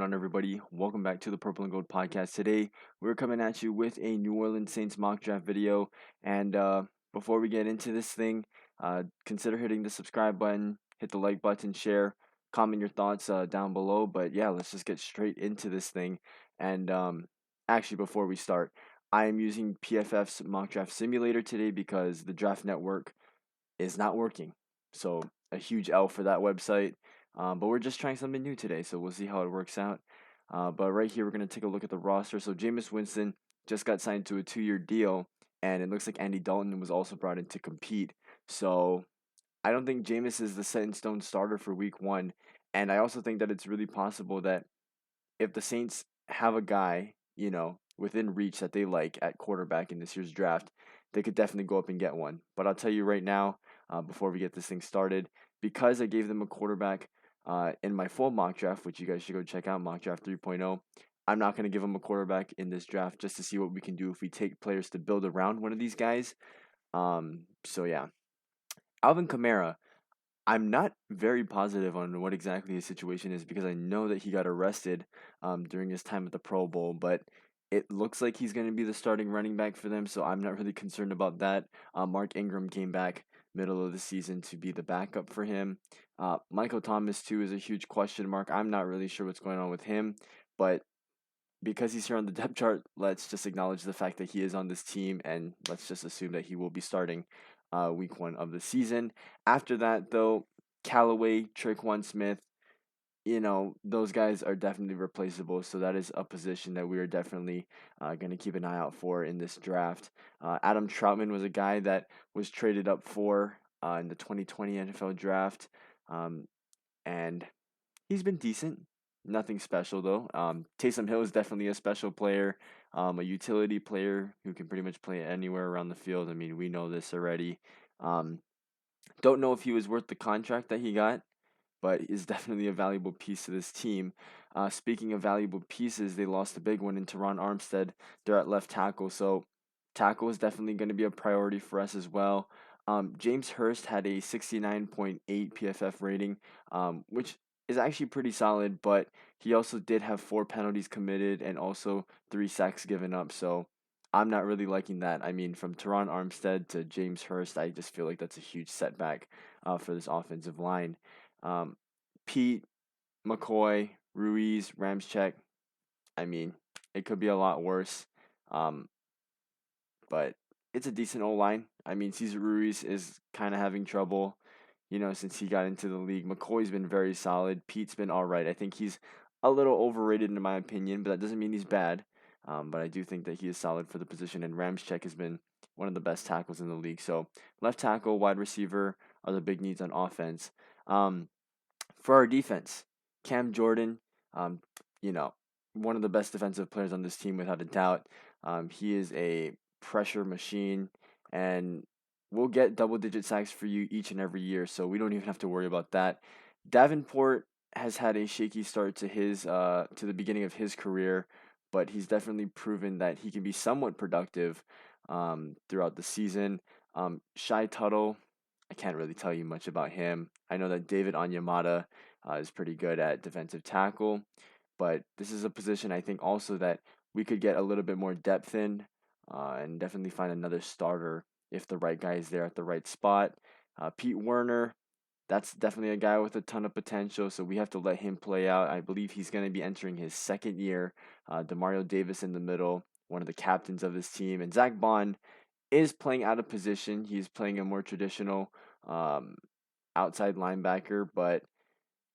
going on, everybody? Welcome back to the Purple and Gold podcast. Today, we're coming at you with a New Orleans Saints mock draft video. And before we get into this thing, consider hitting the subscribe button, hit the like button, share, comment your thoughts down below. But yeah, let's just get straight into this thing. And actually, before we start, I am using PFF's mock draft simulator today because the Draft Network is not working. So a huge L for that website. But we're just trying something new today, so we'll see how it works out. But right here, we're going to take a look at the roster. So Jameis Winston just got signed to a 2-year deal, and it looks like Andy Dalton was also brought in to compete. So I don't think Jameis is the set in stone starter for week 1. And I also think that it's really possible that if the Saints have a guy, within reach that they like at quarterback in this year's draft, they could definitely go up and get one. But I'll tell you right now, before we get this thing started, because I gave them a quarterback in my full mock draft, which you guys should go check out, Mock Draft 3.0, I'm not going to give them a quarterback in this draft just to see what we can do if we take players to build around one of these guys. So yeah, Alvin Kamara, I'm not very positive on what exactly his situation is because I know that he got arrested during his time at the Pro Bowl, but it looks like he's going to be the starting running back for them, so I'm not really concerned about that. Mark Ingram came back middle of the season to be the backup for him. Michael Thomas, too, is a huge question mark. I'm not really sure what's going on with him, but because he's here on the depth chart, let's just acknowledge the fact that he is on this team, and let's just assume that he will be starting week 1 of the season. After that, though, Callaway, Traquan Smith, those guys are definitely replaceable. So that is a position that we are definitely going to keep an eye out for in this draft. Adam Troutman was a guy that was traded up for in the 2020 NFL draft, and he's been decent. Nothing special though. Taysom Hill is definitely a special player, a utility player who can pretty much play anywhere around the field. I mean, we know this already. Um, don't know if he was worth the contract that he got, but is definitely a valuable piece to this team. Speaking of valuable pieces, they lost a big one in Teron Armstead. They're at left tackle, so tackle is definitely going to be a priority for us as well. James Hurst had a 69.8 PFF rating, which is actually pretty solid, but he also did have 4 penalties committed and also 3 sacks given up, so I'm not really liking that. I mean, from Teron Armstead to James Hurst, I just feel like that's a huge setback for this offensive line. Um, Pete, McCoy, Ruiz, Ramczyk. I mean, it could be a lot worse. Um, but it's a decent O line. I mean, Cesar Ruiz is kind of having trouble, since he got into the league. McCoy's been very solid. Pete's been all right. I think he's a little overrated in my opinion, but that doesn't mean he's bad. But I do think that he is solid for the position, and Ramczyk has been one of the best tackles in the league. So left tackle, wide receiver are the big needs on offense. For our defense, Cam Jordan, um, you know, one of the best defensive players on this team without a doubt. He is a pressure machine, and we'll get double-digit sacks for you each and every year, so we don't even have to worry about that. Davenport has had a shaky start to his to the beginning of his career, but he's definitely proven that he can be somewhat productive throughout the season. Shy Tuttle, I can't really tell you much about him. I know that David Onyemata is pretty good at defensive tackle, but this is a position I think also that we could get a little bit more depth in and definitely find another starter if the right guy is there at the right spot. Pete Werner, that's definitely a guy with a ton of potential, so we have to let him play out. I believe he's going to be entering his second year. Demario Davis in the middle, one of the captains of this team, and Zach Bond is playing out of position. He's playing a more traditional um, outside linebacker, but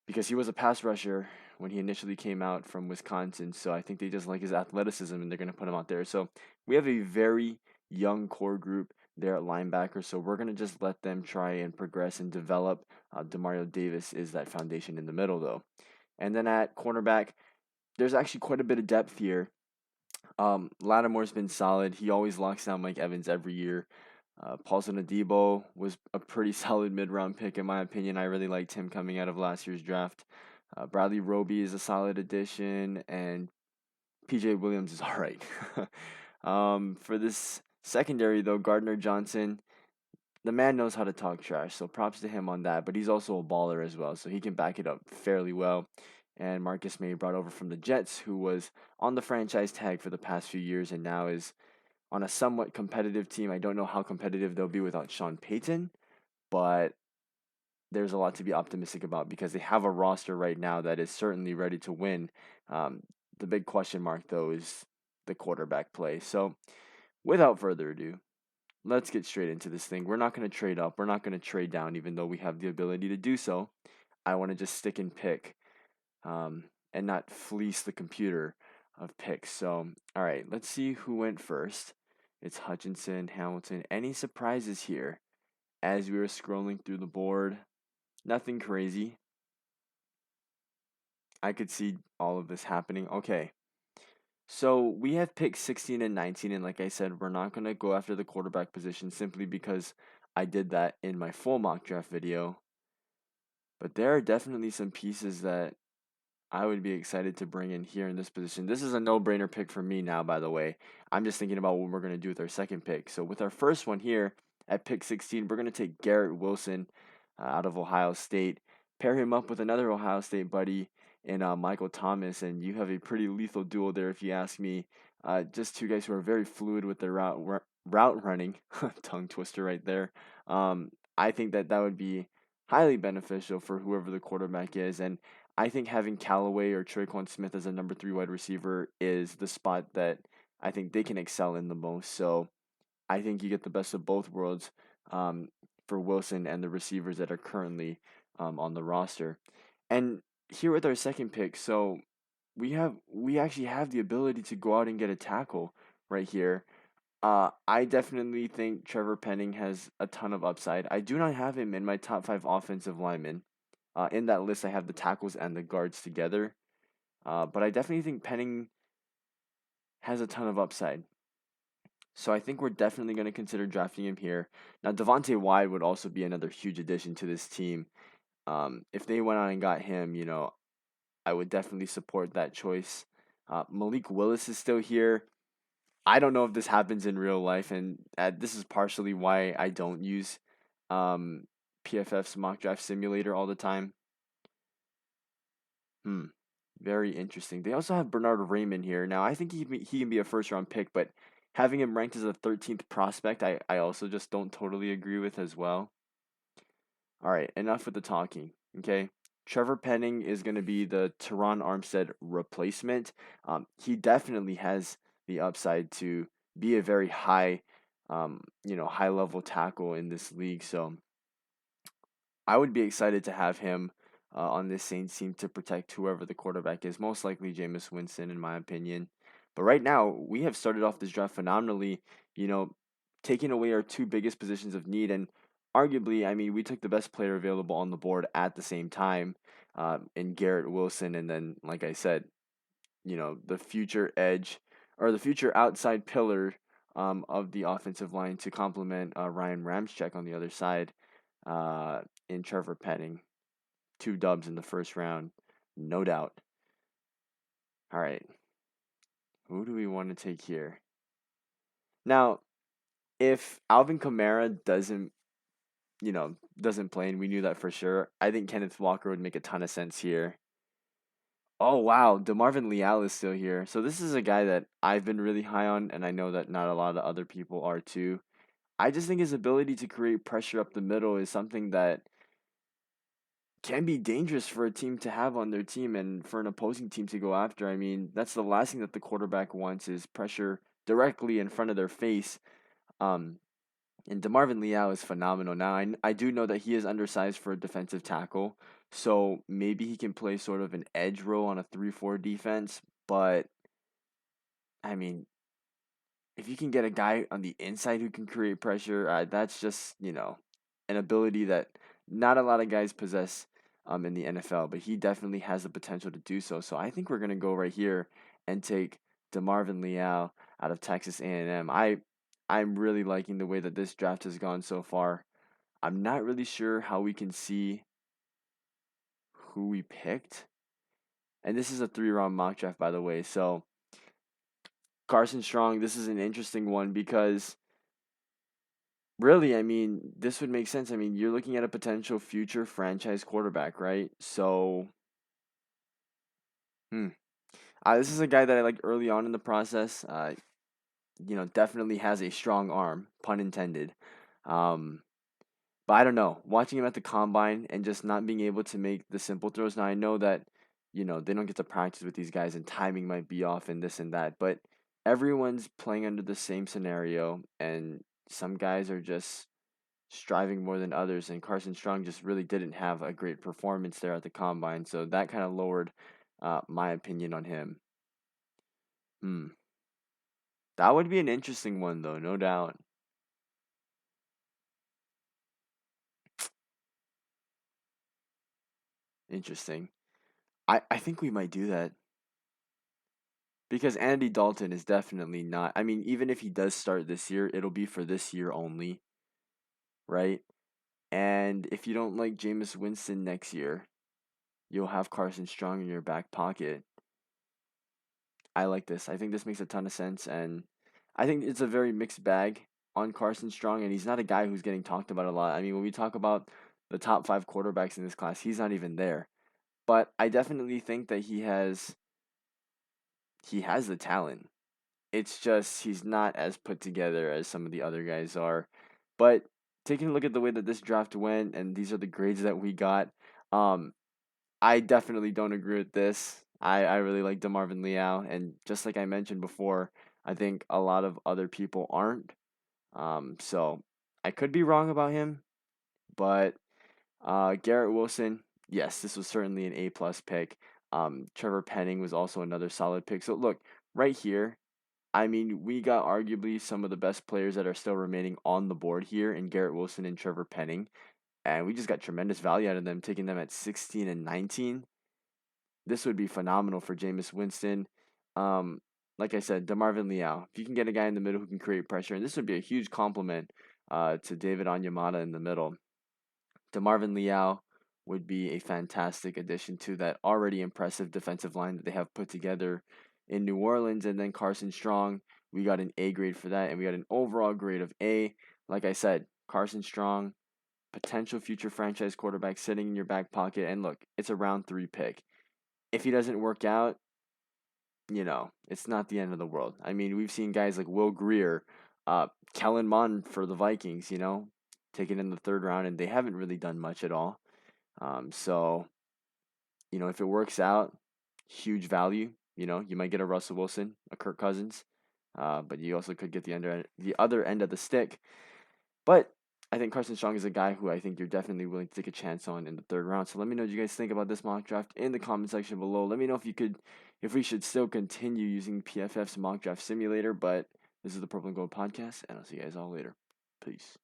because he was a pass rusher when he initially came out from Wisconsin, so I think they just like his athleticism and they're going to put him out there. So we have a very young core group there at linebacker, so we're going to just let them try and progress and develop. Demario Davis is that foundation in the middle, though. And then at cornerback, there's actually quite a bit of depth here. Lattimore's been solid. He always locks down Mike Evans every year. Paulson Adebo was a pretty solid mid-round pick in my opinion. I really liked him coming out of last year's draft. Bradley Roby is a solid addition, and PJ Williams is all right. For this secondary, though, Gardner Johnson, the man knows how to talk trash, so props to him on that. But he's also a baller as well, so he can back it up fairly well. and Marcus May brought over from the Jets, who was on the franchise tag for the past few years and now is on a somewhat competitive team. I don't know how competitive they'll be without Sean Payton, but there's a lot to be optimistic about because they have a roster right now that is certainly ready to win. Um, the big question mark, though, is the quarterback play. So, without further ado, let's get straight into this thing. We're not going to trade up. We're not going to trade down, even though we have the ability to do so. I want to just stick and pick and not fleece the computer of picks. So, all right, let's see who went first. It's Hutchinson, Hamilton. Any surprises here as we were scrolling through the board? Nothing crazy. I could see all of this happening. Okay. So we have picked 16 and 19, and like I said, we're not going to go after the quarterback position simply because I did that in my full mock draft video. But there are definitely some pieces that I would be excited to bring in here in this position. This is a no-brainer pick for me now, by the way. I'm just thinking about what we're going to do with our second pick. So with our first one here at pick 16, we're going to take Garrett Wilson out of Ohio State, pair him up with another Ohio State buddy in Michael Thomas, and you have a pretty lethal duo there, if you ask me. Just two guys who are very fluid with their route running. Tongue twister right there. I think that that would be highly beneficial for whoever the quarterback is, and I think having Callaway or Tre'Quan Smith as a number 3 wide receiver is the spot that I think they can excel in the most. So I think you get the best of both worlds um, for Wilson and the receivers that are currently on the roster. And here with our second pick, so we actually have the ability to go out and get a tackle right here. I definitely think Trevor Penning has a ton of upside. I do not have him in my top 5 offensive linemen. In that list, I have the tackles and the guards together. But I definitely think Penning has a ton of upside. So I think we're definitely going to consider drafting him here. Now, Devontae Wyatt would also be another huge addition to this team. If they went out and got him, I would definitely support that choice. Malik Willis is still here. I don't know if this happens in real life, and this is partially why I don't use um, PFF's mock draft simulator all the time. Hmm. Very interesting. They also have Bernard Raymond here. Now, I think he can be a first round pick, but having him ranked as a 13th prospect, I also just don't totally agree with as well. All right, enough with the talking. Okay. Trevor Penning is going to be the Teron Armstead replacement. He definitely has the upside to be a very high level tackle in this league. So I would be excited to have him on this Saints team to protect whoever the quarterback is. Most likely Jameis Winston, in my opinion. But right now, we have started off this draft phenomenally, you know, taking away our two biggest positions of need. And arguably, I mean, we took the best player available on the board at the same time in Garrett Wilson. And then, like I said, the future edge or the future outside pillar of the offensive line to complement Ryan Ramczyk on the other side in Trevor Penning. 2 dubs in the first round, no doubt. All right, who do we want to take here? Now, if Alvin Kamara doesn't play, and we knew that for sure, I think Kenneth Walker would make a ton of sense here. Oh wow, DeMarvin Leal is still here. So this is a guy that I've been really high on, and I know that not a lot of other people are too. I just think his ability to create pressure up the middle is something that can be dangerous for a team to have on their team and for an opposing team to go after. I mean, that's the last thing that the quarterback wants is pressure directly in front of their face. Um, and DeMarvin Leal is phenomenal. Now, I do know that he is undersized for a defensive tackle, so maybe he can play sort of an edge role on a 3-4 defense. But, I mean, if you can get a guy on the inside who can create pressure, that's just, an ability that not a lot of guys possess in the NFL, but he definitely has the potential to do so. So I think we're going to go right here and take DeMarvin Leal out of Texas A&M. I'm really liking the way that this draft has gone so far. I'm not really sure how we can see who we picked. And this is a 3-round mock draft, by the way. So Carson Strong, this is an interesting one because really, I mean, this would make sense. I mean, you're looking at a potential future franchise quarterback, right? So Hmm. This is a guy that I like early on in the process. Definitely has a strong arm, pun intended. Um, but I don't know. Watching him at the combine and just not being able to make the simple throws. Now I know that, they don't get to practice with these guys and timing might be off and this and that, but everyone's playing under the same scenario and some guys are just striving more than others and Carson Strong just really didn't have a great performance there at the combine. So that kind of lowered my opinion on him. Hmm. That would be an interesting one though, no doubt. Interesting. I think we might do that because Andy Dalton is definitely not. I mean, even if he does start this year, it'll be for this year only, right? And if you don't like Jameis Winston next year, you'll have Carson Strong in your back pocket. I like this. I think this makes a ton of sense, and I think it's a very mixed bag on Carson Strong, and he's not a guy who's getting talked about a lot. I mean, when we talk about the top five quarterbacks in this class, he's not even there. But I definitely think that he has the talent. It's just he's not as put together as some of the other guys are. But taking a look at the way that this draft went, and these are the grades that we got, um, I definitely don't agree with this. I really like DeMarvin Leal, and just like I mentioned before, I think a lot of other people aren't. So I could be wrong about him, but Garrett Wilson, yes, this was certainly an A plus pick. Trevor Penning was also another solid pick. So look, right here, I mean, we got arguably some of the best players that are still remaining on the board here in Garrett Wilson and Trevor Penning, and we just got tremendous value out of them, taking them at 16 and 19. This would be phenomenal for Jameis Winston. Um, like I said, DeMarvin Leal. If you can get a guy in the middle who can create pressure, and this would be a huge compliment to David Onyemata in the middle. DeMarvin Leal would be a fantastic addition to that already impressive defensive line that they have put together in New Orleans. And then Carson Strong, we got an A grade for that, and we got an overall grade of A. Like I said, Carson Strong, potential future franchise quarterback sitting in your back pocket. And look, it's a round three pick. If he doesn't work out, it's not the end of the world. I mean, we've seen guys like Will Greer, Kellen Mond for the Vikings, taken in the third round, and they haven't really done much at all. So, if it works out, huge value. You might get a Russell Wilson, a Kirk Cousins, but you also could get the other end of the stick. But I think Carson Strong is a guy who I think you're definitely willing to take a chance on in the third round. So let me know what you guys think about this mock draft in the comment section below. Let me know if we should still continue using PFF's mock draft simulator. But this is the Purple and Gold podcast, and I'll see you guys all later. Peace.